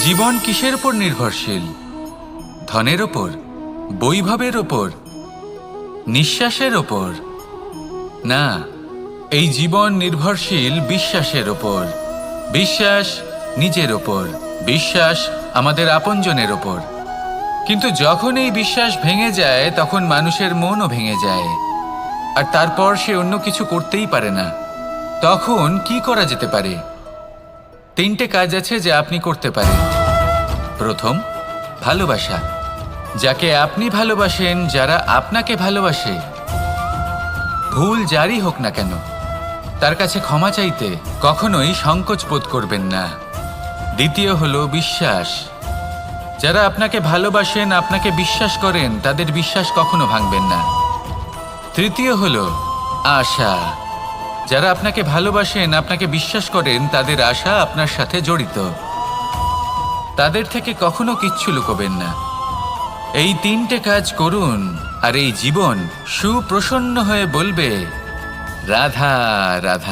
জীবন কিসের উপর নির্ভরশীল? ধনের ওপর, বৈভবের ওপর, নিঃশ্বাসের ওপর? না, এই জীবন নির্ভরশীল বিশ্বাসের ওপর। বিশ্বাস নিজের ওপর, বিশ্বাস আমাদের আপনজনের ওপর। কিন্তু যখন এই বিশ্বাস ভেঙে যায় তখন মানুষের মনও ভেঙে যায়, আর তারপর সে অন্য কিছু করতেই পারে না। তখন কি করা যেতে পারে? 3টে কাজ আছে যা আপনি করতে পারেন। প্রথম, ভালোবাসা। যাকে আপনি ভালোবাসেন, যারা আপনাকে ভালোবাসে, ভুল যারই হোক না কেন, তার কাছে ক্ষমা চাইতে কখনোই সংকোচ বোধ করবেন না। দ্বিতীয় হলো বিশ্বাস। যারা আপনাকে ভালোবাসেন, আপনাকে বিশ্বাস করেন, তাদের বিশ্বাস কখনো ভাঙবেন না। তৃতীয় হলো আশা। যারা আপনাকে ভালোবাসেন, আপনাকে বিশ্বাস করেন, তাদের আশা আপনার সাথে জড়িত। তাদের থেকে কখনো কিচ্ছু লুকোবেন না। এই 3টে কাজ করুন আর এই জীবন সুপ্রসন্ন হয়ে বলবে, রাধা রাধা।